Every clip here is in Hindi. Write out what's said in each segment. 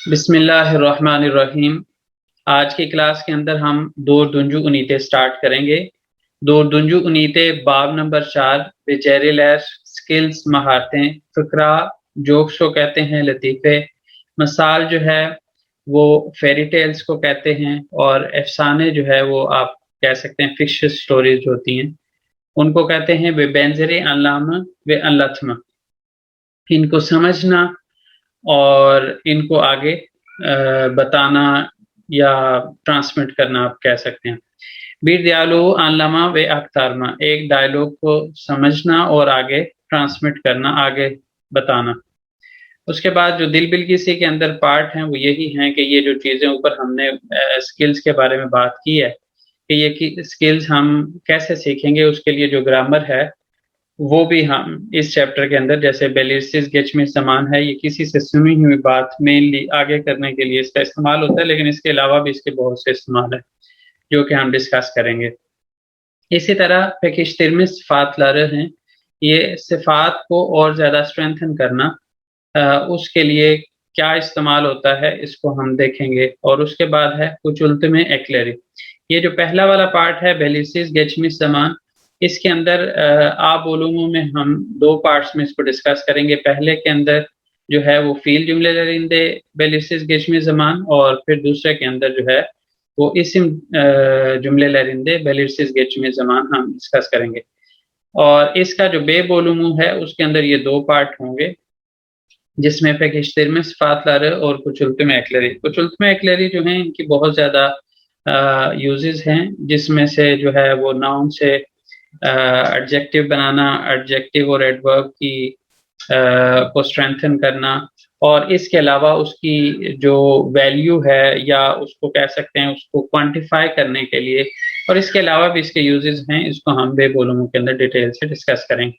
बिस्मिल्लाहिर्रहमानिर्रहीम। आज की क्लास के अंदर हम दूर-दुंजू उनीते स्टार्ट करेंगे। दूर-दुंजू उनीते बाब नंबर 4 बेचेरिलैश स्किल्स महारतें फ़िक्रा जोक्स को कहते हैं, लतीफ़े मसाल जो है वो फेरी टेल्स को कहते हैं और अफ़साने जो है वो आप कह सकते हैं फ़िक्शियस स्टोरीज़ होती हैं, उनको कहते हैं वे बेंज़रे अल्लामा व अल्लथमा। इनको समझना और इनको आगे बताना या ट्रांसमिट करना आप कह सकते हैं। बीर दयालु आनलमा व अख्तारमा, एक डायलॉग को समझना और आगे ट्रांसमिट करना, आगे बताना। उसके बाद जो दिल बिलकिसी के अंदर पार्ट हैं वो यही हैं कि ये जो चीज़ें ऊपर हमने स्किल्स के बारे में बात की है कि ये स्किल्स हम कैसे सीखेंगे, उसके लिए जो ग्रामर है वो भी हम इस चैप्टर के अंदर, जैसे बेलिसिस गेच में समान है, ये किसी से सुनी हुई बात मेनली आगे करने के लिए इसका इस्तेमाल होता है, लेकिन इसके अलावा भी इसके बहुत से इस्तेमाल है जो कि हम डिस्कस करेंगे। इसी तरह पेकिश्तिर में सिफात लारे हैं, ये सिफात को और ज़्यादा स्ट्रेंथन करना, उसके लिए क्या इस्तेमाल होता है इसको हम देखेंगे। और उसके बाद है कुछ उल्तमे एक्लेरी। ये जो पहला वाला पार्ट है बेलिसिस गेच में समान, इसके अंदर आप उलूमों में हम दो पार्ट्स में इसको डिस्कस करेंगे। पहले के अंदर जो है वो फ़ील जुमले लरिंदे बेलिसिस गेच में ज़मान, और फिर दूसरे के अंदर जो है वो इस्म जुमले लरिंदे बेलिसिस गेच में ज़मान हम डिस्कस करेंगे। और इसका जो बेबोलूमू है उसके अंदर ये दो पार्ट होंगे, जिसमें पेकिश्तिर में सिफात लारे और कुछ उल्तमे एक्लेरी। कुछ उल्तमे एक्लेरी जो हैं इनकी बहुत ज़्यादा यूजेस हैं, जिसमें से जो है वो नाउन से एडजेक्टिव बनाना, एडजेक्टिव और एडवर्ब की को स्ट्रेंथन करना, और इसके अलावा उसकी जो वैल्यू है या उसको कह सकते हैं उसको क्वांटिफाई करने के लिए, और इसके अलावा भी इसके यूजेस हैं, इसको हम बेबोलूमों के अंदर डिटेल से डिस्कस करेंगे।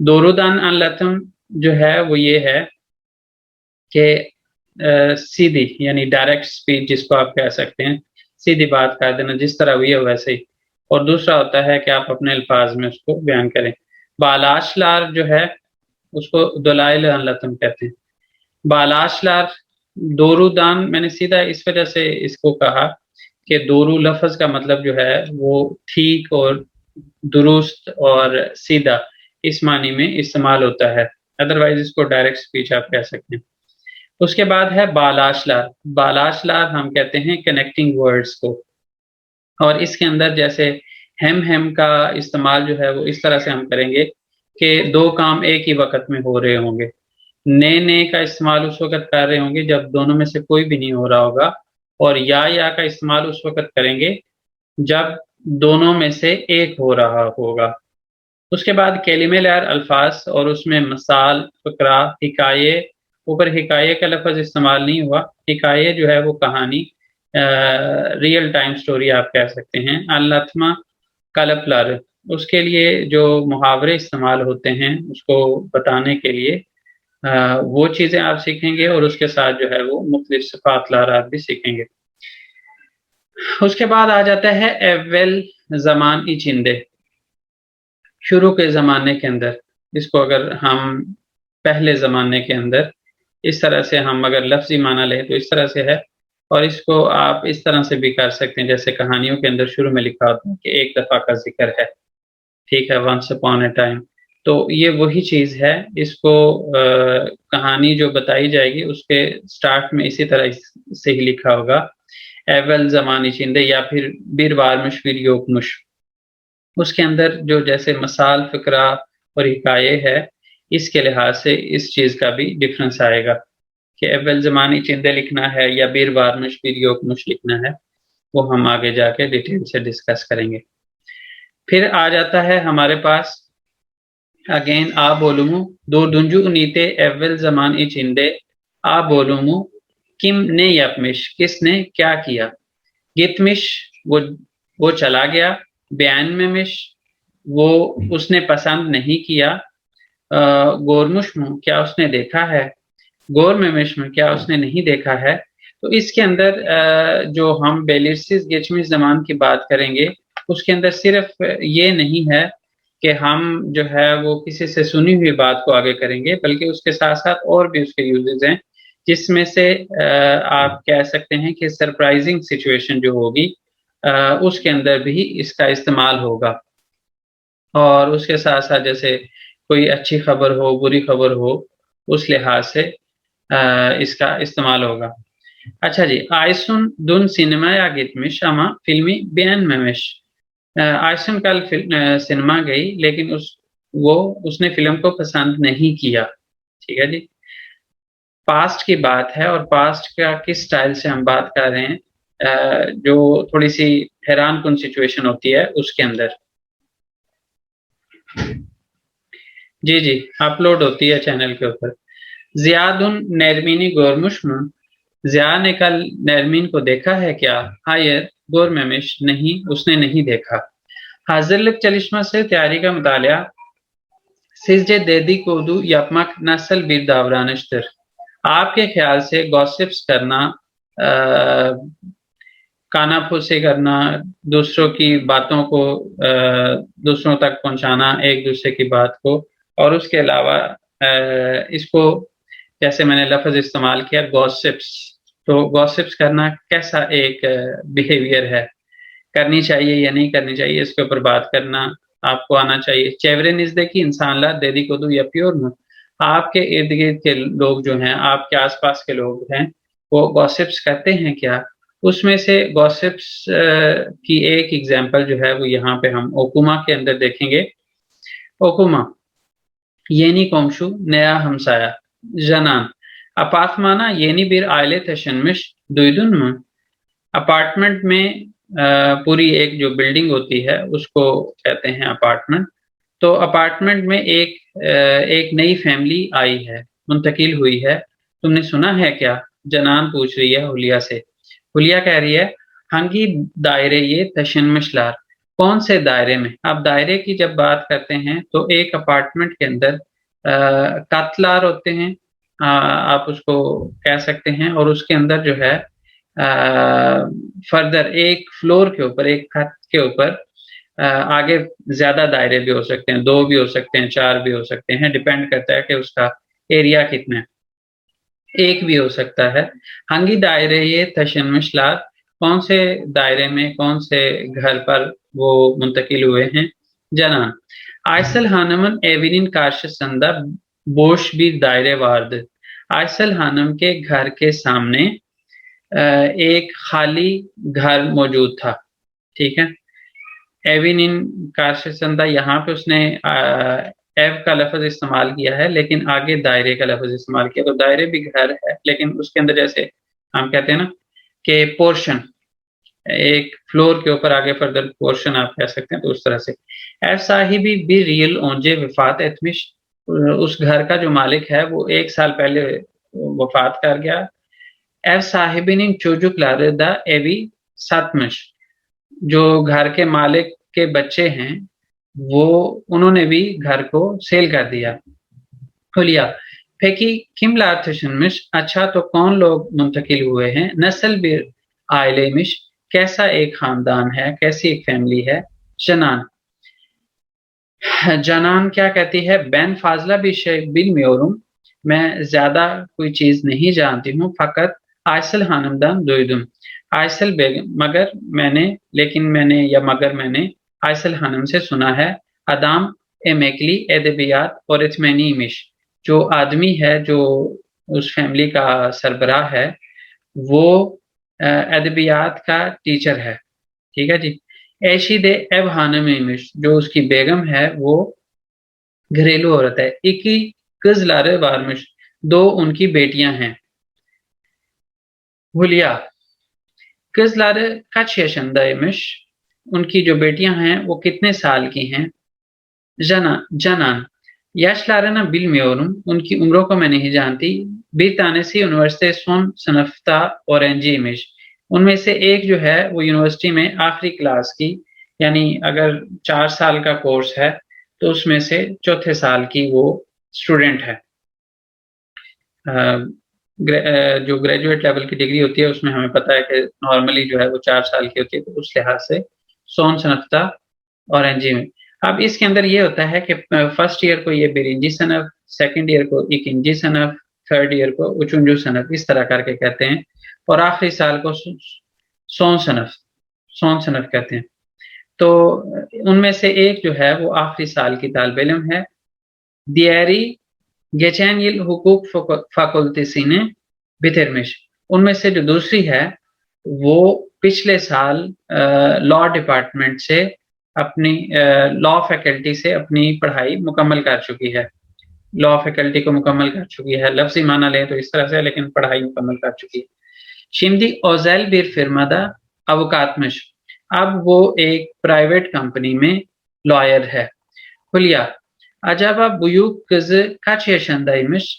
दोरुदान अल्लतम जो है वो ये है कि सीधी यानी डायरेक्ट स्पीच जिसको आप कह सकते हैं, सीधी बात कर देना जिस तरह हुई है वैसे ही। और दूसरा होता है कि आप अपने अल्फाज में उसको बयान करें। बालाशलार जो है उसको दलाइल अल्लतम कहते हैं। बालाशलार दोरुदान मैंने सीधा इस वजह से इसको कहा कि दोरू लफ्ज का मतलब जो है वो ठीक और दुरुस्त और सीधा इस मानी में इस्तेमाल होता है, अदरवाइज इसको डायरेक्ट स्पीच आप कह सकते हैं। उसके बाद है बालाशलार। बालाशलार हम कहते हैं कनेक्टिंग वर्ड्स को, और इसके अंदर जैसे हेम का इस्तेमाल जो है वो इस तरह से हम करेंगे कि दो काम एक ही वक्त में हो रहे होंगे। ने का इस्तेमाल उस वक्त कर रहे होंगे जब दोनों में से कोई भी नहीं हो रहा होगा, और या का इस्तेमाल उस वक्त करेंगे जब दोनों में से एक हो रहा होगा। उसके बाद केलिमे लैर अल्फाज, और उसमें मसाल, फ़करा, हिकाये। ऊपर हिकाये का लफ्ज़ इस्तेमाल नहीं हुआ, हिकाये जो है वो कहानी, रियल टाइम स्टोरी आप कह सकते हैं। अल्लथमा कलपलर, उसके लिए जो मुहावरे इस्तेमाल होते हैं उसको बताने के लिए वो चीज़ें आप सीखेंगे, और उसके साथ जो है वो मुख्तलिफ सिफ़ात लारात भी सीखेंगे। उसके बाद आ जाता है एव्वेल ज़मान ई चिंदे, शुरू के ज़माने के अंदर। इसको अगर हम पहले ज़माने के अंदर इस तरह से हम अगर लफ्ज़ी माना लें तो इस तरह से है, और इसको आप इस तरह से भी कर सकते हैं जैसे कहानियों के अंदर शुरू में लिखा होता है कि एक दफ़ा का ज़िक्र है, ठीक है, वंस अपॉन अ टाइम। तो ये वही चीज़ है, इसको कहानी जो बताई जाएगी उसके स्टार्ट में इसी तरह से ही लिखा होगा, एवल ज़मानी चिंदे या फिर बीरवार मुशविर योकमुश। उसके अंदर जो जैसे मसाल, फ़िक्रा और हिकाये है, इसके लिहाज से इस चीज़ का भी डिफरेंस आएगा कि एवल ज़मानी चिंदे लिखना है या बीरवार मुशविर योकमुश लिखना है, वो हम आगे जाके डिटेल से डिस्कस करेंगे। फिर आ जाता है हमारे पास अगेन आ बोलूमू दो दुंजू नीते एवल जमान ई चिंदे आ बोलूमू किम ने यपमिश, किसने क्या किया। गितमिश वो चला गया, बयान में मिश वो उसने पसंद नहीं किया, गोरमुशमू क्या उसने देखा है, गोर में मिशम क्या उसने नहीं देखा है। तो इसके अंदर जो हम बेलिसिस गेचमिस जमान की बात करेंगे उसके अंदर सिर्फ ये नहीं है कि हम जो है वो किसी से सुनी हुई बात को आगे करेंगे, बल्कि उसके साथ साथ और भी उसके यूजेस हैं, जिसमें से आप कह सकते हैं कि सरप्राइजिंग सिचुएशन जो होगी उसके अंदर भी इसका इस्तेमाल होगा। और उसके साथ-साथ जैसे कोई अच्छी खबर हो, बुरी खबर हो, उस लिहाज से इसका इस्तेमाल होगा। अच्छा जी, Aysun dün sinemaya gitmiş ama filmi beğenmemiş। आयसन कल सिनेमा गई लेकिन उसने फिल्म को पसंद नहीं किया। ठीक है जी। पास्ट की बात है और पास्ट का किस स्टाइल से हम बात कर रहे हैं, जो थोड़ी सी हैरानकुन सिचुएशन होती है उसके अंदर। जी जी, अपलोड होती है चैनल के ऊपर। जियादुन नरमीनी görmüş mü? जिया ने कल नरमीन को देखा है क्या? Hayır, görmemiş, नहीं, उसने नहीं देखा। Hazırlık çalışması tiyari का मुतालिया। Sizce dedikodu yapmak nasıl bir davranıştır? आपके ख्याल से गॉसिप्स करना, कानाफूसी करना, दूसरों की बातों को दूसरों तक पहुंचाना, एक दूसरे की बात को, और उसके अलावा इसको जैसे मैंने लफ्ज इस्तेमाल किया गॉसिप्स, तो गॉसिप्स करना कैसा एक बिहेवियर है, करनी चाहिए या नहीं करनी चाहिए, इसके ऊपर बात करना आपको आना चाहिए। चेवरेनिज्दeki insanlar dedikodu yapıyor mu? आपके इर्द गिर्द के लोग जो हैं, आपके आसपास के लोग हैं, वो गॉसिप्स करते हैं क्या? उसमें से गॉसिप्स की एक एग्जांपल जो है वो यहाँ पे हम ओकुमा के अंदर देखेंगे। ओकुमा, yeni komşu nea hamsaya, Canan, apartmana yeni bir aile taşınmış, duydun mu? Apartment में पूरी एक जो बिल्डिंग होती है उसको कहते हैं अपार्टमेंट। तो अपार्टमेंट में एक नई फैमिली आई है, मुंतकिल हुई है, तुमने सुना है क्या? जनान पूछ रही है हुलिया से। हुलिया कह रही है हंगी दायरे ये तशनमशलार, कौन से दायरे में? आप दायरे की जब बात करते हैं तो एक अपार्टमेंट के अंदर कातलार होते हैं, आप उसको कह सकते हैं, और उसके अंदर जो है फर्दर एक फ्लोर के ऊपर, एक छत के ऊपर आगे ज्यादा दायरे भी हो सकते हैं, 2 भी हो सकते हैं, 4 भी हो सकते हैं, डिपेंड करता है कि उसका एरिया कितना है। एक भी हो सकता है। हंगी दायरे ये तशनमशलार, कौन से दायरे में, कौन से घर पर वो मुंतकिल हुए हैं? Canan, Aysel Hanım'ın evinin karşısında boş bir daire vardı। Aisle हानम के घर के सामने एक खाली घर मौजूद था। ठीक है। एविनिन कारशंदा, यहाँ पे उसने एव का लफ्ज इस्तेमाल किया है लेकिन आगे दायरे का लफ्ज इस्तेमाल किया, तो दायरे भी घर है लेकिन उसके अंदर जैसे हम कहते हैं ना कि पोर्शन, एक फ्लोर के ऊपर आगे फर्दर पोर्शन आप कह सकते हैं, तो उस तरह से। एफ साहिबी भी रियल ओंजे वफात एतमिश, उस घर का जो मालिक है वो 1 साल पहले वफात कर गया। एफ साहिबिन चोजुकलारे दा एवी सातमश, जो घर के मालिक के बच्चे हैं वो उन्होंने भी घर को सेल कर दिया। खुलिया, फेकी किमला तशनमिश, अच्छा तो कौन लोग मुंतकिल हुए हैं? नस्ल बिर आइलेमिश, कैसा एक खानदान है, कैसी एक फैमिली है? जनान, जनान क्या कहती है? बैन फाजला भी शेख बिन म्योरुम, मैं ज्यादा कोई चीज नहीं जानती हूँ, फकत आयसल हानमदान दुइदुम, आयसल बेगम, मगर मैंने, लेकिन मैंने या मगर मैंने आयसल हानम से सुना है। अदाम एमेकली एदबियात और इत्मेनीमिश, जो आदमी है जो उस फैमिली का सरबराह है वो अदबियात का टीचर है। ठीक है जी। ऐशिदे एब हानमिश, जो उसकी बेगम है वो घरेलू औरत है। इकी कजलारे बारमिश, 2 उनकी बेटियां हैं। हुलिया, कजलारे कचेशंदामिश, उनकी जो बेटियां हैं वो कितने साल की हैं? जनान, याशलारना बिल म्योरुम, उनकी उम्रों को मैं नहीं जानती। bir tanesi üniversite son sınıfta öğrenciymiş, उनमें से एक जो है वो यूनिवर्सिटी में आखिरी क्लास की, यानी अगर 4 साल का कोर्स है तो उसमें से चौथे साल की वो स्टूडेंट है। जो ग्रेजुएट लेवल की डिग्री होती है उसमें हमें पता है कि नॉर्मली जो है वो 4 साल की होती है, तो उस लिहाज से सोन सनफ्ता ऑरेंजी में। अब इसके अंदर ये होता है कि फर्स्ट ईयर को ये बिरिंजी सनफ, सेकंड ईयर को इकिंजी सनफ, थर्ड ईयर को उचुंजू सनफ इस तरह करके कहते हैं, और आखिरी साल को सोन सनफ कहते हैं। तो उनमें से एक जो है वो आखिरी साल की तालिब इल्म है। दियरी गेचैन यिल हुकूक फैकल्टी ने बिथरमिश, उनमें से जो दूसरी है वो पिछले साल लॉ डिपार्टमेंट से अपनी लॉ फैकल्टी से अपनी पढ़ाई मुकम्मल कर चुकी है। लॉ फैकल्टी को मुकम्मल कर चुकी है, लफ्जी माना लें तो इस तरह से, लेकिन पढ़ाई मुकम्मल कर चुकी है। शिमदी ओजैल बीर फिरमादा अवकातमिश, अब वो एक प्राइवेट कंपनी में लॉयर है। हुलिया अजाबा बुयूक कज़ काचियशंदाइमिश,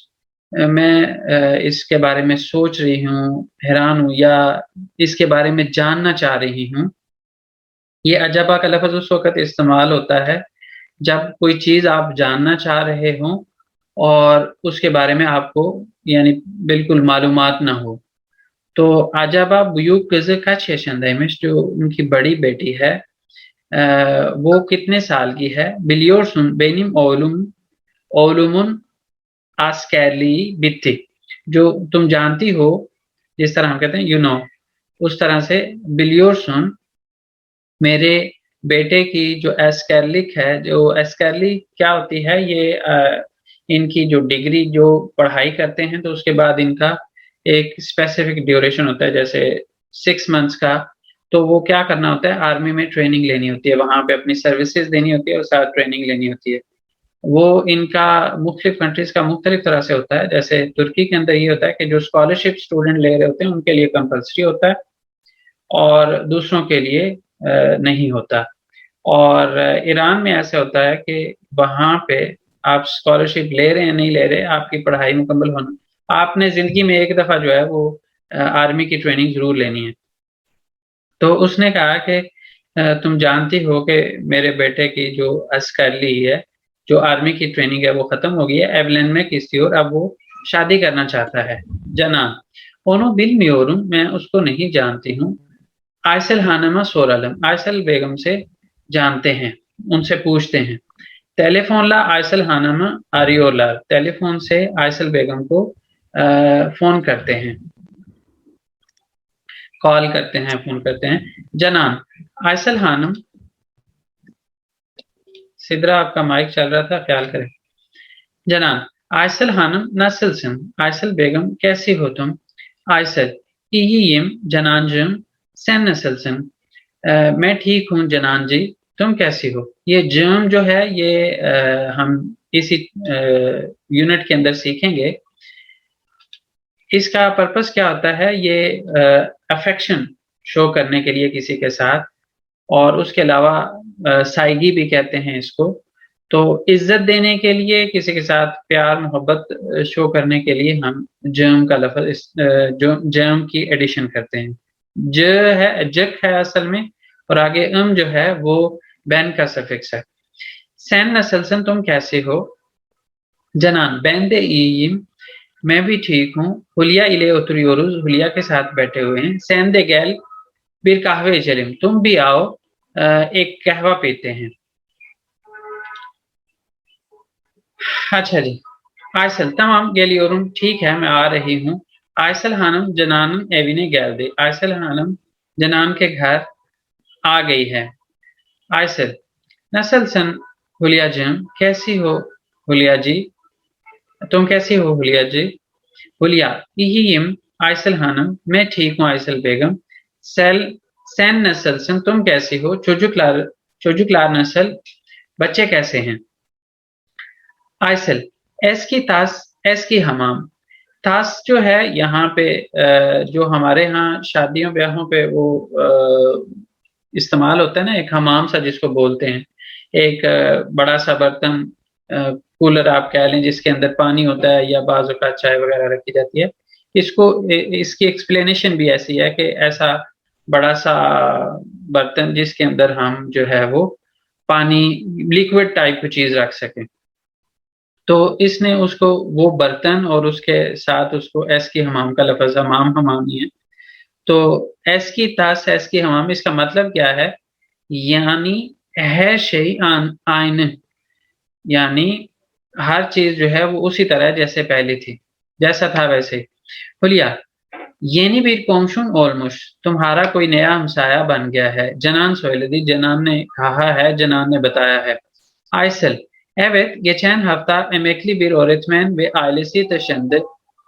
मैं इसके बारे में सोच रही हूँ, हैरान हूँ, या इसके बारे में जानना चाह रही हूँ। ये अजबा का लफ्ज उस वक्त इस्तेमाल होता है जब कोई चीज आप जानना चाह रहे हो और उसके बारे में आपको यानी बिल्कुल मालूमात ना हो। तो अजबा बुयूक का शेशंदाइमिश, जो उनकी बड़ी बेटी है, वो कितने साल की है? बिलियोरसुन बेनिम ओलुमुन आस्कैरली बित्ती, जो तुम जानती हो, जिस तरह हम कहते हैं यू नो, उस तरह से बिलियोरसुन मेरे बेटे की जो एस्कैरलिक है, जो एस्कैरलिक क्या होती है, ये इनकी जो डिग्री जो पढ़ाई करते हैं तो उसके बाद इनका एक स्पेसिफिक ड्यूरेशन होता है, जैसे 6 मंथ्स का। तो वो क्या करना होता है, आर्मी में ट्रेनिंग लेनी होती है, वहां पे अपनी सर्विसेज देनी होती है और साथ ट्रेनिंग लेनी होती है। वो इनका मुख्तलिफ कंट्रीज का मुख्तलिफ तरह से होता है। जैसे तुर्की के अंदर ये होता है कि जो स्कॉलरशिप स्टूडेंट ले रहे होते हैं उनके लिए कंपल्सरी होता है और दूसरों के लिए नहीं होता। और ईरान में ऐसा होता है कि वहां पे आप स्कॉलरशिप ले रहे हैं नहीं ले रहे, आपकी पढ़ाई मुकम्मल होना, आपने जिंदगी में एक दफा जो है वो आर्मी की ट्रेनिंग जरूर लेनी है। तो उसने कहा कि तुम जानती हो कि मेरे बेटे की जो अस्करली है, जो आर्मी की ट्रेनिंग है, वो खत्म हो गई है, एवलन में किसी और अब वो शादी करना चाहता है। जनान ओनो बिल मियोरुम, मैं उसको नहीं जानती हूँ। आयसल हानमा सोरालम, आयसल बेगम से जानते हैं, उनसे पूछते हैं। टेलीफोन ला आयसल हानमा आरियोला, टेलीफोन से आयसल बेगम को फोन करते हैं, कॉल करते हैं, फोन करते हैं। जनान आयसल हानम, सिद्रा आपका माइक चल रहा था, ख्याल करें। जनान आयसल हानम नसलसम, आयसल बेगम कैसी हो तुम? आयसल ईयम जनानजम सैन नसलसम, मैं ठीक हूँ जनान जी, तुम कैसी हो? ये जम जो है ये हम इसी यूनिट के अंदर सीखेंगे। इसका पर्पस क्या होता है, ये अफेक्शन शो करने के लिए किसी के साथ, और उसके अलावा साइगी भी कहते हैं इसको। तो इज्जत देने के लिए, किसी के साथ प्यार मोहब्बत शो करने के लिए हम जम का लफ्ज जम की एडिशन करते हैं। ज है, जक है असल में, और आगे जो है वो बैन का सफिक्स है। सैन नसलसन, तुम कैसे हो? जनान बैंदे ईम, मैं भी ठीक हूँ। हुलिया इले उतरियोरुज, हुलिया के साथ बैठे हुए हैं। सैन दे गैल बिर कहवे चलिम, तुम भी आओ एक कहवा पीते हैं। अच्छा जी। आयसल तमाम गेलियोरुम, ठीक है मैं आ रही हूँ। आयसल हानम जनानम एविने गैल दे, आयसल हानम जनान के घर आ गई है। आयसल नसल सन हुलिया जम, कैसी हो हुलिया जी, तुम कैसी हो हुलिया जी? हुलिया इहिम आयसल हानम, मैं ठीक हूँ आयसल बेगम। सेल सैन नसल सन, तुम कैसी हो? चोजुकलार नसल, बच्चे कैसे हैं? आयसल एस की तास, एस की हमाम, तास जो है यहाँ पे जो हमारे यहाँ शादियों ब्याहों पे वो इस्तेमाल होता है ना, एक हमाम सा जिसको बोलते हैं, एक बड़ा सा बर्तन, कूलर आप कह लें, जिसके अंदर पानी होता है या बाजू का चाय वगैरह रखी जाती है। इसको इसकी एक्सप्लेनेशन भी ऐसी है कि ऐसा बड़ा सा बर्तन जिसके अंदर हम जो है वो पानी, लिक्विड टाइप की चीज रख सकें। तो इसने उसको वो बर्तन और उसके साथ उसको एस की हमाम का लफ्ज हमाम हमामी है। तो एस की तास एस की हमाम, इसका मतलब क्या है? यानी है शई आइन, यानी हर चीज जो है वो उसी तरह जैसे पहले थी। जैसा था वैसे। हुलिया येनी बीर कोमशुन ओलमुश, तुम्हारा कोई नया हमसाया बन गया है। जनान सोयलदी, जनान ने कहा है, जनान ने बताया है। Aisle evet geçen hafta emekli bir öğretmen ve ailesi taşındı।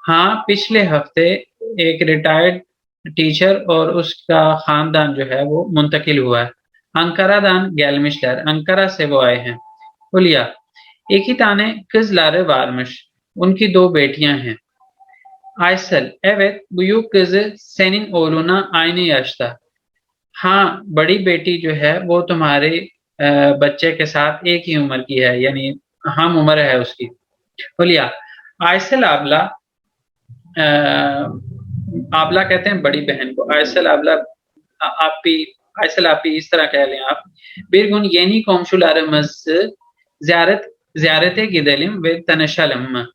हाँ पिछले हफ्ते एक रिटायर्ड टीचर और उसका खानदान जो है वो मुंतकिल हुआ है। Ankara'dan gelmişler, Ankara से वो आए हैं। Hulya iki tane kızları varmış, उनकी दो बेटियां हैं। Aysel evet büyük kızı senin oğluna aynı yaşta। हाँ बड़ी बेटी जो है वो तुम्हारे बच्चे के साथ एक ही उम्र की है, यानी हम उम्र है उसकी। बोलिया आयसल आबला, आबला कहते हैं बड़ी बहन को, आयसल आबला आपी, आयसल आपी इस तरह कह लें आप। बिरगुन येनी komşular ziyaret ziyarete gidelim ve tanışalım।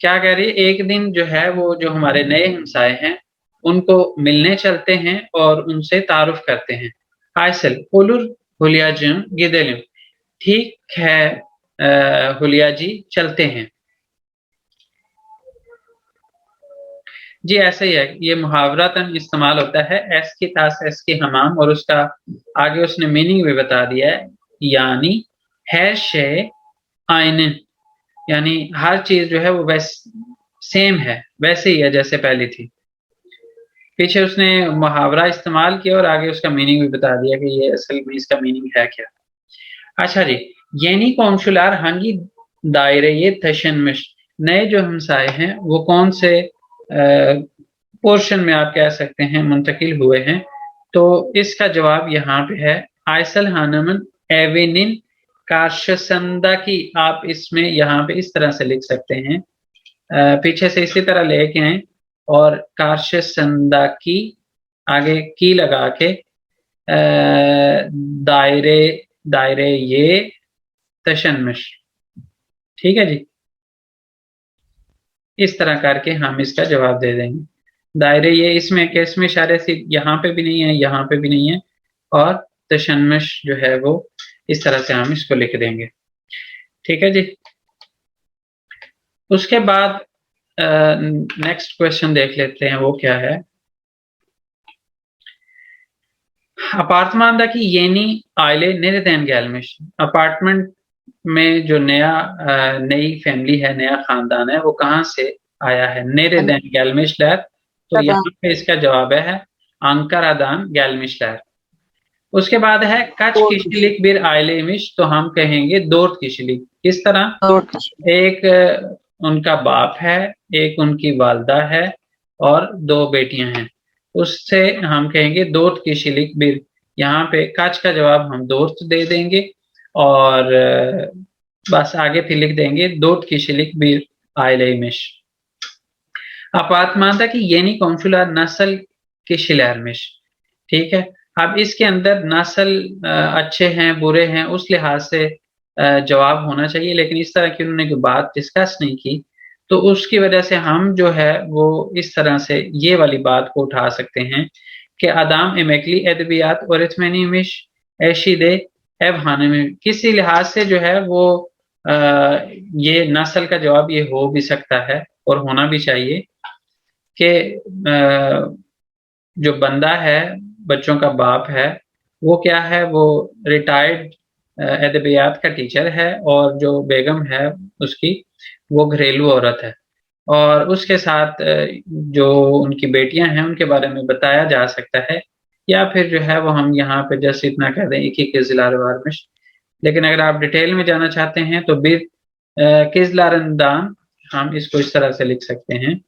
क्या कह रही है, एक दिन जो है वो जो हमारे नए हमसाए हैं उनको मिलने चलते हैं और उनसे तारुफ करते हैं। आयसल ओलुर हुलियाजम गिदेलिम, ठीक है हुलिया जी चलते हैं। जी ऐसे ही है, ये मुहावरातन इस्तेमाल होता है। एस की तास एस की हमाम, और उसका आगे उसने मीनिंग भी बता दिया है, यानी है शे आइन, यानी हर चीज जो है वो सेम है, वैसे ही है जैसे पहली थी। पीछे उसने मुहावरा इस्तेमाल किया और आगे उसका मीनिंग भी बता दिया कि ये असल में इसका मीनिंग है क्या। अच्छा जी, येनी कौमशुलार हंगी दायरे ये तशनमिश, नए जो हमसाए हैं वो कौन से पोर्शन में आप कह सकते हैं मुंतकिल हुए हैं। तो इसका जवाब यहाँ पे है आयसल हानमन एवेनिन काशसंदा की। आप इसमें यहाँ पे इस तरह से लिख सकते हैं, पीछे से इसी तरह लेके आए और काशसंदा की आगे की लगा के दायरे दायरे ये तशनमिश। ठीक है जी, इस तरह करके हम इसका जवाब दे देंगे। दायरे ये इसमें किस में इशारे से, यहाँ पे भी नहीं है, यहाँ पे भी नहीं है, और तशनमिश जो है वो इस तरह से हम इसको लिख देंगे। ठीक है जी, उसके बाद नेक्स्ट क्वेश्चन देख लेते हैं, वो क्या है। अपार्टमेंट की येनी आइले nereden gelmiş, अपार्टमेंट में जो नई फैमिली है, नया खानदान है, वो कहाँ से आया है। nereden gelmişler, तो यहाँ पे इसका जवाब है Ankara'dan gelmişler। उसके बाद है kaç kişilik bir aileymiş, तो हम कहेंगे 4 kişilik। किस तरह, एक उनका बाप है, एक उनकी वालदा है और 2 बेटियां हैं, उससे हम कहेंगे 4 kişilik bir। यहाँ पे काच का जवाब हम 4 दे देंगे और बस आगे फिर लिख देंगे 4 kişilik bir aileymiş। Apartmandaki yeni komşular nasıl kişilermiş। ठीक है, अब इसके अंदर नस्ल अच्छे हैं बुरे हैं उस लिहाज से जवाब होना चाहिए, लेकिन इस तरह की उन्होंने बात डिस्कस नहीं की, तो उसकी वजह से हम जो है वो इस तरह से ये वाली बात को उठा सकते हैं कि अदाम एमेकली एदबियात और इतमनीमिश एशीदे एब हानमी। किसी लिहाज से जो है वो ये नस्ल का जवाब ये हो भी सकता है और होना भी चाहिए कि जो बंदा है, बच्चों का बाप है, वो क्या है, वो रिटायर्ड अदबियात का टीचर है, और जो बेगम है उसकी वो घरेलू औरत है, और उसके साथ जो उनकी बेटियां हैं उनके बारे में बताया जा सकता है, या फिर जो है वो हम यहाँ पे जस्ट इतना कह दें एक ही किजलारवार में। लेकिन अगर आप डिटेल में जाना चाहते हैं तो बिर किजलारंदान हम इसको इस तरह से लिख सकते हैं।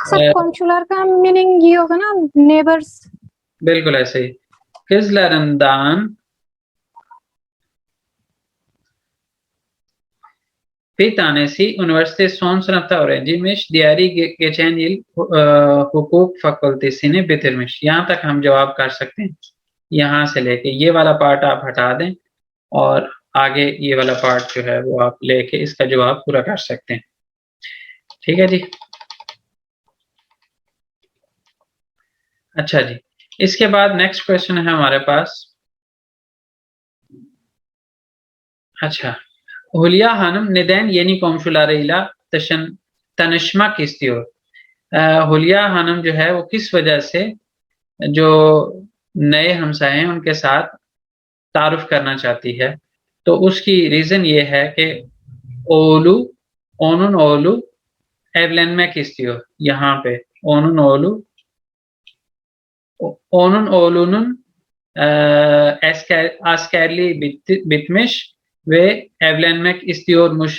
सब कॉन्सुलर का मीनिंग ये होगा ना, नेबर्स। बिल्कुल ऐसे ही, Kızlarından bir tanesi üniversite son sınıfta öğrenciymiş, diğeri geçen yıl hukuk fakültesini bitirmiş। यहाँ तक हम जवाब कर सकते हैं, यहाँ से लेके ये वाला पार्ट आप हटा दें और आगे ये वाला पार्ट जो है वो आप लेके इसका जवाब पूरा कर सकते हैं। ठीक है जी, अच्छा जी, इसके बाद नेक्स्ट क्वेश्चन है हमारे पास। अच्छा, Hülya Hanım neden yeni komşularıyla tanışmak istiyor? हुलिया hanım जो है वो किस वजह से जो नए हमसाए हैं उनके साथ तारुफ करना चाहती है। तो उसकी रीजन ये है कि ओलू ओनुन ओलू evlenmek istiyor। यहाँ पे onun oğlu onun oğlunun askerliği bitmiş ve evlenmek istiyormuş।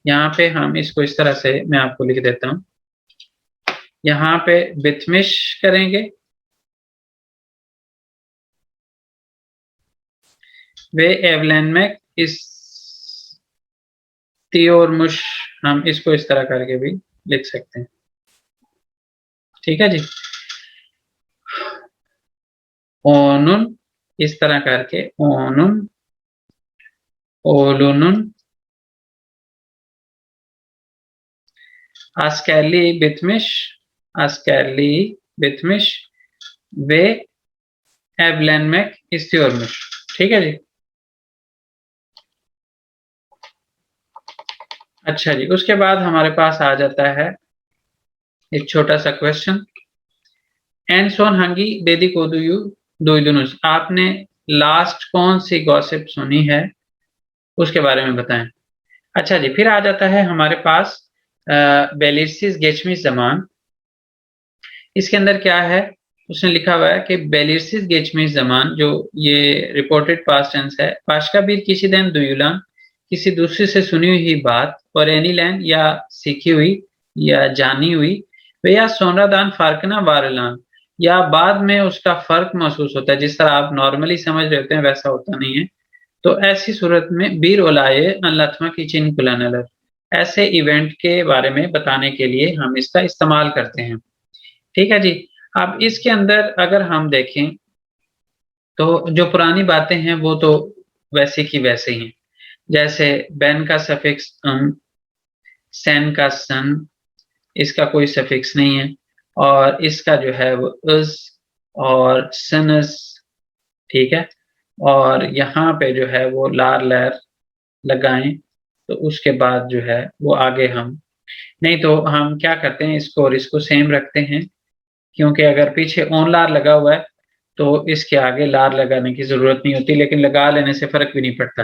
यहाँ पे हम इसको इस तरह से मैं आपको लिख देता हूँ। यहाँ पे bitmiş करेंगे वे evlenmek istiyormuş, हम इसको इस तरह करके भी लिख सकते हैं। ठीक है जी। onun इस तरह करके onun oğlunun askerliği bitmiş ve evlenmek istiyormuş। ठीक है जी। अच्छा जी, उसके बाद हमारे पास आ जाता है एक छोटा सा question. En son hangi dedikoduyu duydunuz? आपने लास्ट कौन सी गॉसिप सुनी है उसके बारे में बताएं। अच्छा जी, फिर आ जाता है हमारे पास बेलिरसिस गेचमिस जमान। इसके अंदर क्या है, उसने लिखा हुआ है कि बेलिरसिस गेचमिस जमान जो ये रिपोर्टेड पास्ट टेंस है, पाशका bir kişiden duyulan किसी दूसरे से सुनी हुई बात और एनीलैन या सीखी हुई या जानी हुई वे या सोनरादान फार्कना वारलान या बाद में उसका फर्क महसूस होता है। जिस तरह आप नॉर्मली समझ रहे होते हैं वैसा होता नहीं है। तो ऐसी सूरत में बीर ओलाये अनलथमा की चिन कुलानलर ऐसे इवेंट के बारे में बताने के लिए हम इसका इस्तेमाल करते हैं। ठीक है जी। अब इसके अंदर अगर हम देखें तो जो पुरानी बातें हैं वो तो वैसे की वैसे ही हैं। जैसे बैन का सफिक्स सेन का सन, इसका कोई सफिक्स नहीं है और इसका जो है वो उस और सनस। ठीक है। और यहाँ पे जो है वो लार लैर लगाएं तो उसके बाद जो है वो आगे हम नहीं तो हम क्या करते हैं, इसको और इसको सेम रखते हैं, क्योंकि अगर पीछे ऑन लार लगा हुआ है तो इसके आगे लार लगाने की जरूरत नहीं होती, लेकिन लगा लेने से फर्क भी नहीं पड़ता।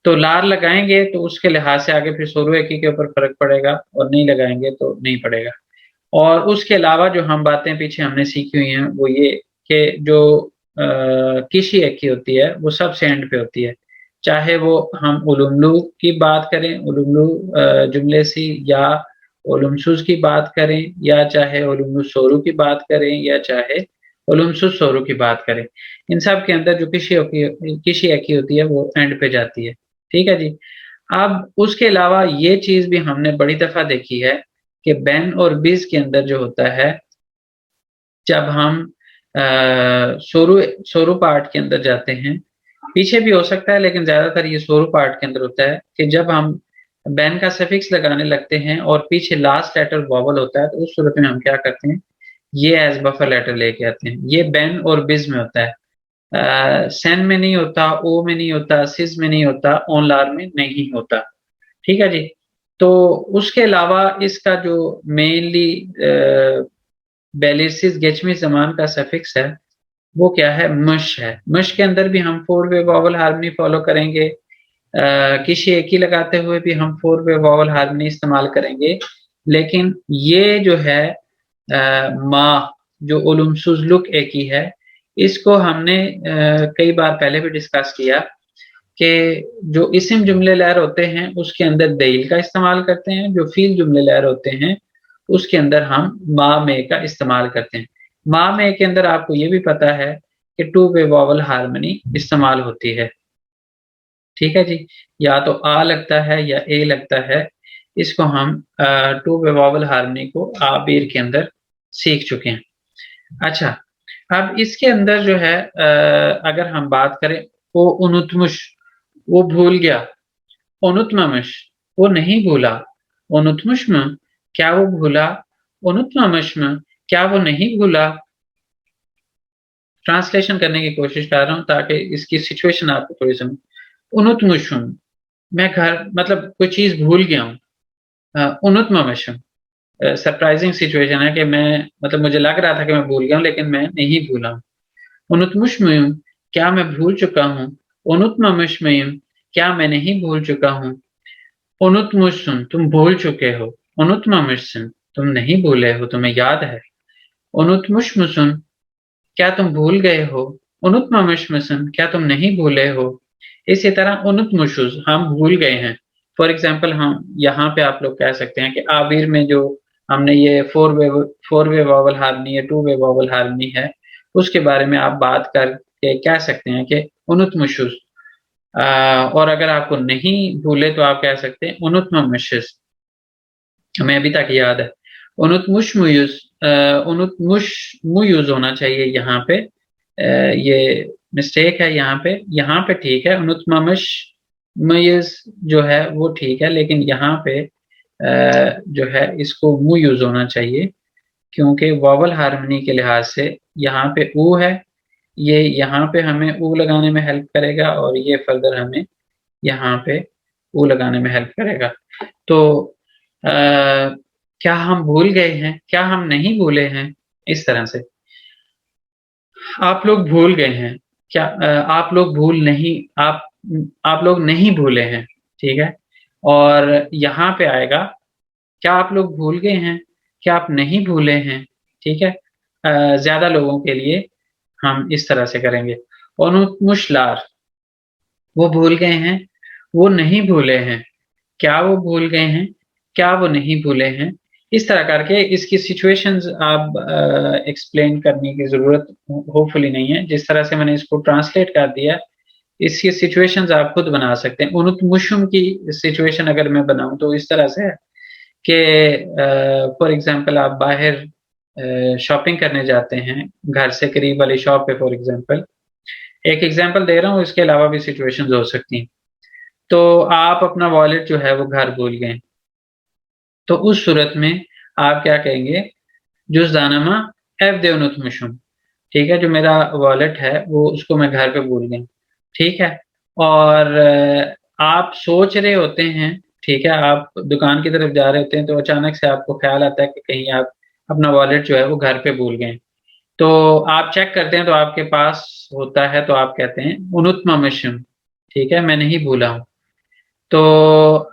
तो लार लगाएंगे तो उसके लिहाज से आगे फिर सोरो एकी के ऊपर फर्क पड़ेगा और नहीं लगाएंगे तो नहीं पड़ेगा। और उसके अलावा जो हम बातें पीछे हमने सीखी हुई हैं वो ये कि जो किसी एक की होती है वो सबसे एंड पे होती है, चाहे वो हम उलुमलू की बात करें, उलुमलू जुमले सी, या उलुमसुस की बात करें, या चाहे उलुमलू सोरू की बात करें, या चाहे उलुमसुस सोरू की बात करें। इन सब के अंदर जो किसी एक की होती है वो एंड पे जाती है। ठीक है जी। अब उसके अलावा ये चीज भी हमने बड़ी दफा देखी है कि बैन और बीज के अंदर जो होता है, जब हम सोरू पार्ट के अंदर जाते हैं, पीछे भी हो सकता है लेकिन ज्यादातर ये सोरू पार्ट के अंदर होता है कि जब हम बैन का सफिक्स लगाने लगते हैं और पीछे लास्ट लेटर वॉवल होता है तो उस सूरत में हम क्या करते हैं, ये एज बफर लेटर लेके आते हैं। ये बैन और बिज में होता है, सेन में नहीं होता, ओ में नहीं होता, सिज में नहीं होता, ऑन लार में नहीं होता। ठीक है जी। तो उसके अलावा इसका जो मेनली बेलिसिस गेचमिस जमान का सफिक्स है वो क्या है, मश है। मश के अंदर भी हम 4 वे वॉवल हार्मनी फॉलो करेंगे, किसी एक ही लगाते हुए भी हम 4 वे वॉवल हार्मनी इस्तेमाल करेंगे। लेकिन ये जो है मा जो उलुम सुजलुक एक ही है, इसको हमने कई बार पहले भी डिस्कस किया कि जो इस्म जुमले लहर होते हैं उसके अंदर देल का इस्तेमाल करते हैं, जो फील जुमले लहर होते हैं उसके अंदर हम मा में का इस्तेमाल करते हैं। मा में के अंदर आपको ये भी पता है कि 2 वे वॉवल हार्मनी इस्तेमाल होती है। ठीक है जी। या तो आ लगता है या ए लगता है, इसको हम 2 वे वॉवल हार्मनी को आबीर के अंदर सीख चुके हैं। अच्छा, अब इसके अंदर जो है अगर हम बात करें, वो उनुतमुश वो भूल गया, उनुतमश वो नहीं भूला, उनुतमुश्म क्या वो भूला, उनुतमश्म क्या वो नहीं भूला। ट्रांसलेशन करने की कोशिश कर रहा हूं ताकि इसकी सिचुएशन आपको थोड़ी समझ। उनुतमुशुम मैं घर मतलब कोई चीज़ भूल गया हूँ। उनुतममशम सरप्राइजिंग सिचुएशन है कि मैं मतलब मुझे लग रहा था कि मैं भूल गया हूँ लेकिन मैं नहीं भूला हूँ। उनुतमुश्मयुम क्या मैं भूल चुका हूँ? उनुतममश्मयुम क्या मैं नहीं भूल चुका हूँ? उनुतमुश्म तुम भूल चुके हो। उनुतममश्म तुम नहीं भूले हो, तुम्हें याद है। उनुतमुश्मसुम क्या तुम भूल गए हो? उनुतममश्मसुम क्या तुम नहीं भूले हो? इसी तरह उनुतमुशुज हम भूल गए हैं। फॉर एग्जाम्पल हम यहाँ पे आप लोग कह सकते हैं कि आबिर में जो हमने ये फोर वे वॉवल हार्मनी या टू वे वॉवल हार्मनी है उसके बारे में आप बात करके कह सकते हैं कि उनुतमुशुज। और अगर आपको नहीं भूले तो आप कह सकते हैं उनुतममशिस हमें अभी तक याद है। उनुतमुशमुयुज उनुतमुशमुयुज होना चाहिए यहाँ पे। ये मिस्टेक है यहाँ पे ठीक है। उनुतममश मुयुज जो है वो ठीक है लेकिन यहाँ पे जो है इसको मुयुज होना चाहिए क्योंकि वॉवल हार्मनी के लिहाज से यहाँ पे ऊ है। ये यहाँ पे हमें ऊ लगाने में हेल्प करेगा और ये फर्दर हमें यहाँ पे ऊ लगाने में हेल्प करेगा। तो क्या हम भूल गए हैं? क्या हम नहीं भूले हैं? इस तरह से आप लोग भूल गए हैं। क्या आप लोग भूल नहीं आप लोग नहीं भूले हैं। ठीक है। और यहाँ पे आएगा क्या आप लोग भूल गए हैं? क्या आप नहीं भूले हैं? ठीक है। ज्यादा लोगों के लिए हम इस तरह से करेंगे। मुशलार वो भूल गए हैं, वो नहीं भूले हैं। क्या वो भूल गए हैं? क्या वो नहीं भूले हैं? इस तरह करके इसकी सिचुएशंस आप एक्सप्लेन करने की जरूरत होपफुली नहीं है। जिस तरह से मैंने इसको ट्रांसलेट कर दिया इसकी सिचुएशंस आप खुद बना सकते हैं। उनुतमुशुम की सिचुएशन अगर मैं बनाऊं तो इस तरह से है कि फॉर एग्जांपल आप बाहर शॉपिंग करने जाते हैं घर से करीब वाली शॉप पे। फॉर एग्जांपल एक एग्जांपल दे रहा हूँ, इसके अलावा भी सिचुएशंस हो सकती हैं। तो आप अपना वॉलेट जो है वो घर भूल गए, तो उस सूरत में आप क्या कहेंगे? जुज़दानमा एफ़देउनुतमुशुम। ठीक है, जो मेरा वॉलेट है वो उसको मैं घर पे भूल गया। ठीक है। और आप सोच रहे होते हैं, ठीक है, आप दुकान की तरफ जा रहे होते हैं तो अचानक से आपको ख्याल आता है कि कहीं आप अपना वॉलेट जो है वो घर पे भूल गए। तो आप चेक करते हैं तो आपके पास होता है तो आप कहते हैं उनुतममशुम। ठीक है, मैं नहीं भूला हूँ। तो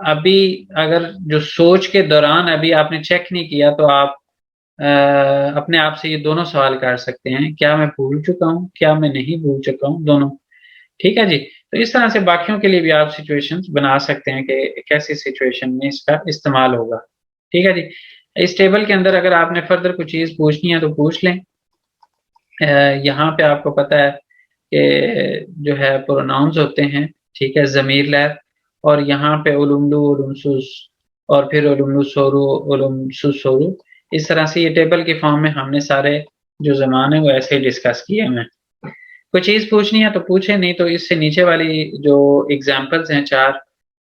अभी अगर जो सोच के दौरान अभी आपने चेक नहीं किया तो आप अपने आप से ये दोनों सवाल कर सकते हैं, क्या मैं भूल चुका हूँ, क्या मैं नहीं भूल चुका हूँ, दोनों। ठीक है जी। तो इस तरह से बाकियों के लिए भी आप सिचुएशंस बना सकते हैं कि कैसी सिचुएशन में इसका इस्तेमाल होगा। ठीक है जी। इस टेबल के अंदर अगर आपने फर्दर कुछ चीज पूछनी है तो पूछ लें। यहाँ पे आपको पता है कि जो है प्रोनाउंस होते हैं, ठीक है, ज़मीर लहर, और यहाँ पे उलुमलु उलुमसुस और फिर उलुमलु सोरू उलुमसुस सोरू। इस तरह से ये टेबल के फॉर्म में हमने सारे जो ज़मान है वो ऐसे ही डिस्कस किए हैं। कोई चीज़ पूछनी है तो पूछे, नहीं तो इससे नीचे वाली जो एग्जाम्पल्स हैं 4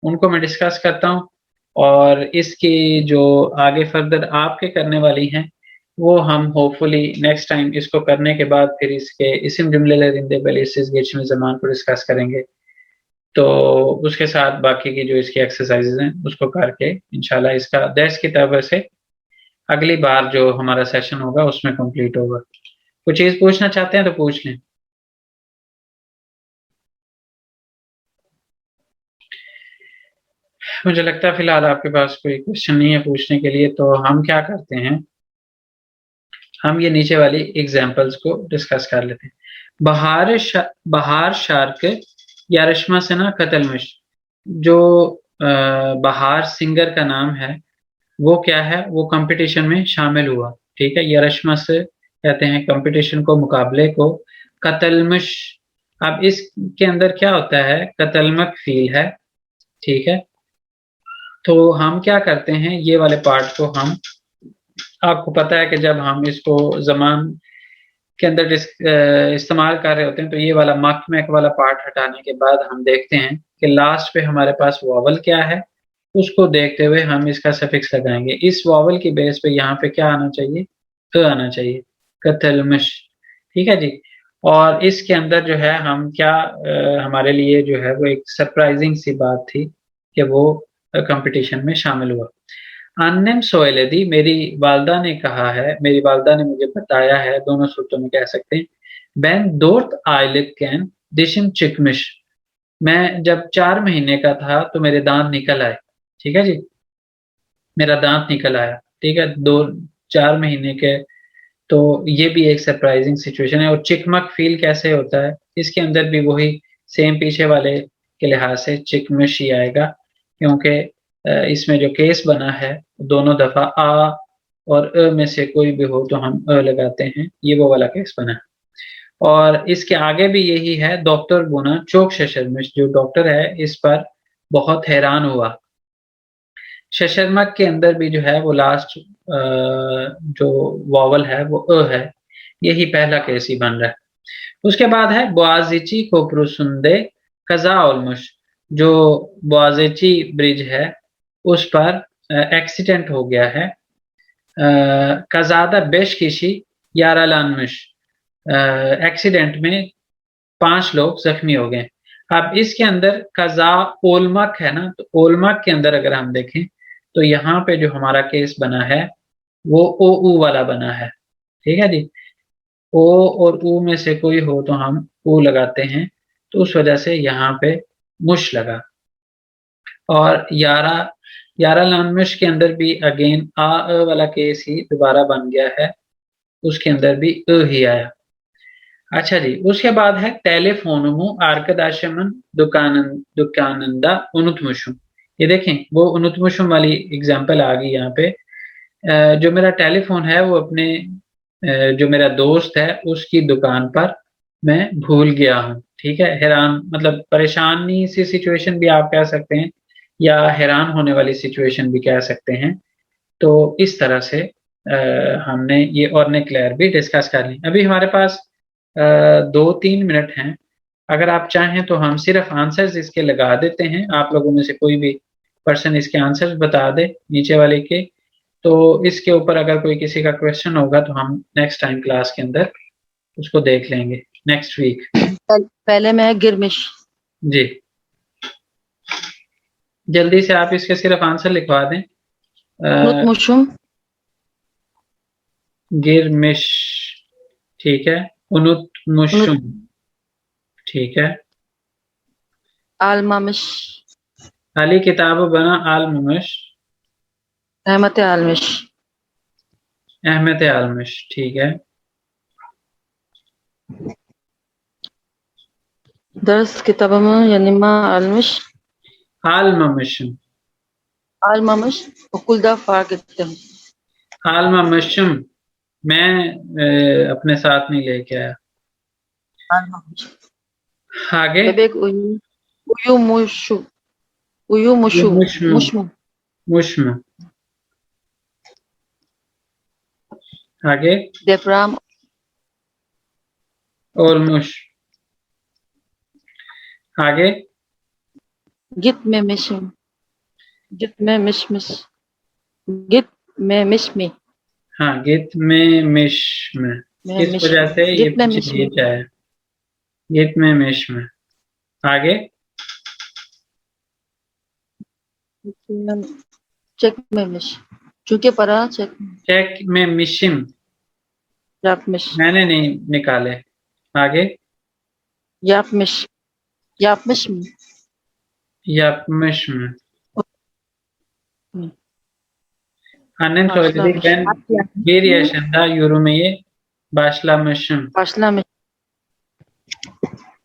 उनको मैं डिस्कस करता हूँ और इसकी जो आगे फर्दर आपके करने वाली हैं वो हम होपफुली नेक्स्ट टाइम इसको करने के बाद फिर इसके इस्म जुमले लरिंदे बलिसिस गिच में ज़मान को डिस्कस करेंगे। तो उसके साथ बाकी की जो इसकी एक्सरसाइजेज हैं उसको करके इंशाल्लाह इसका दर्स की तरफ से अगली बार जो हमारा सेशन होगा उसमें कंप्लीट होगा। कुछ चीज़ पूछना चाहते हैं तो पूछ लें। मुझे लगता है फिलहाल आपके पास कोई क्वेश्चन नहीं है पूछने के लिए, तो हम क्या करते हैं, हम ये नीचे वाली एग्जांपल्स को डिस्कस कर लेते हैं। बहार शार्क या रश्मा सना कतलमश, जो बहार सिंगर का नाम है वो क्या है, वो कंपटीशन में शामिल हुआ। ठीक है, यरशमा से कहते हैं कंपटीशन को, मुकाबले को। कतलमश, अब इसके अंदर क्या होता है, कतलमक फील है। ठीक है, तो हम क्या करते हैं, ये वाले पार्ट को हम, आपको पता है कि जब हम इसको जमान के अंदर इस्तेमाल कर रहे होते हैं तो ये वाला मक वाला पार्ट हटाने के बाद हम देखते हैं कि लास्ट पे हमारे पास वॉवल क्या है, उसको देखते हुए हम इसका सफिक्स लगाएंगे। इस वॉवल की बेस पे यहाँ पे क्या आना चाहिए, तो आना चाहिए कतलमश। ठीक है जी। और इसके अंदर जो है हम क्या हमारे लिए जो है वो एक सरप्राइजिंग सी बात थी कि वो कंपटीशन में शामिल हुआ। अन्नम सोयलदी, मेरी वालदा ने कहा है, मेरी वालदा ने मुझे बताया है, दोनों सूत्रों में कह सकते हैं। Ben dört aylıkken dişim çıkmış, मैं जब 4 महीने का था तो मेरे दांत निकल आए। ठीक है जी, मेरा दांत निकल आया। ठीक है, 4 महीने के, तो ये भी एक सरप्राइजिंग सिचुएशन है। और चिकमक फील कैसे होता है, इसके अंदर भी वही सेम पीछे वाले के लिहाज से चिकमिश ही आएगा, क्योंकि इसमें जो केस बना है दोनों दफा आ और अ में से कोई भी हो तो हम अ लगाते हैं, ये वो वाला केस बना है। और इसके आगे भी यही है, डॉक्टर बुना चौक शशरमिश, जो डॉक्टर है इस पर बहुत हैरान हुआ। शशरमक के अंदर भी जो है वो लास्ट जो वॉवल है वो अ है, यही पहला केस ही बन रहा है। उसके बाद है बोआजिची कोपरुसुंदे कजा ओलमुश, जो बोआजिची ब्रिज है उस पर एक्सीडेंट हो गया है। कजादा बेश किशी यारालानमुश, एक्सीडेंट में 5 लोग जख्मी हो गए। अब इसके अंदर कजा ओलमक है ना, तो ओलमक के अंदर अगर हम देखें तो यहाँ पे जो हमारा केस बना है वो ओ ऊ वाला बना है। ठीक है जी, ओ और ऊ में से कोई हो तो हम ऊ लगाते हैं, तो उस वजह से यहाँ पे मुश लगा। और यारा लानमुश के अंदर भी अगेन आ अ वाला केस ही दोबारा बन गया है, उसके अंदर भी अ ही आया। अच्छा जी, उसके बाद है टेलीफोनमु आर्कदाशमन दुकानंदा उनुतमुशुम। ये देखें वो उनुतमुशुम वाली एग्जांपल आ गई यहाँ पे। जो मेरा टेलीफोन है वो अपने जो मेरा दोस्त है उसकी दुकान पर मैं भूल गया हूँ। ठीक है, हैरान मतलब परेशानी सी सिचुएशन भी आप कह सकते हैं, या हैरान होने वाली सिचुएशन भी कह सकते हैं। तो इस तरह से हमने ये और क्लियर भी डिस्कस कर ली। अभी हमारे पास 2-3 मिनट हैं, अगर आप चाहें तो हम सिर्फ आंसर्स इसके लगा देते हैं, आप लोगों में से कोई भी पर्सन इसके आंसर्स बता दे नीचे वाले के, तो इसके ऊपर अगर कोई किसी का क्वेश्चन होगा तो हम नेक्स्ट टाइम क्लास के अंदर उसको देख लेंगे, नेक्स्ट वीक। पहले में है गिरमिश जी, जल्दी से आप इसके सिर्फ आंसर लिखवा दें। मुशुम गिरमिश, ठीक है, उनुत मुशुम, ठीक है। आलमामिश अली किताब बना आलमुश, अहमद आलमिश अहमद आलमिश, ठीक है। दर्स किताबम यनिमा आलमिश आलममुशुम, आलमामिश वकुलदा फागितम आलममुशुम मैं अपने साथ नहीं लेके आया। आलमामिश आगे बेबेक उयु मुशु उयु मुशु मुश्म, मुशमु मुश्म, आगे देपराम और मुश, आगे गित में मिशम गित में मिशमिश गित में मिशमी हाँ, गित में मिश में, किस वजह से ये गित में पीछे मिशमी गित है, गित में मिश में। आगे चेक में मिश चूंकि परा चेक चेक में मिशिम, याप मिश मैंने नहीं निकाले। आगे याप मिश में yapmış mı? Annem söyledi, ben 1 yaşında yürümeyi başlamışım। başlamış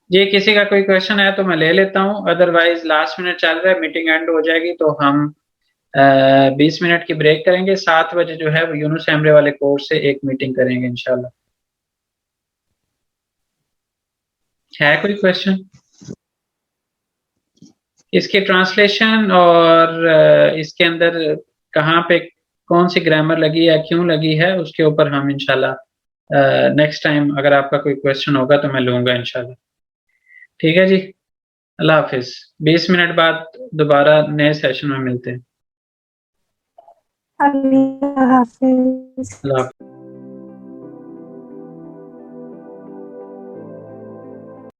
ये किसी का कोई क्वेश्चन है तो मैं ले लेता हूँ, अदरवाइज लास्ट मिनट चल रहा है, मीटिंग एंड हो जाएगी तो हम 20 मिनट की ब्रेक करेंगे। 7 बजे जो है वो यूनुस एमरे वाले कोर्स से एक मीटिंग करेंगे इंशाल्लाह। है कोई क्वेश्चन? इसकी ट्रांसलेशन और इसके अंदर कहाँ पे कौन सी ग्रामर लगी या क्यों लगी है उसके ऊपर हम इंशाल्लाह नेक्स्ट टाइम अगर आपका कोई क्वेश्चन होगा तो मैं लूंगा इंशाल्लाह। ठीक है जी, अल्लाह हाफिज। 20 मिनट बाद दोबारा नए सेशन में मिलते हैं। अल्लाह हाफिज। अल्लाह हाफिज।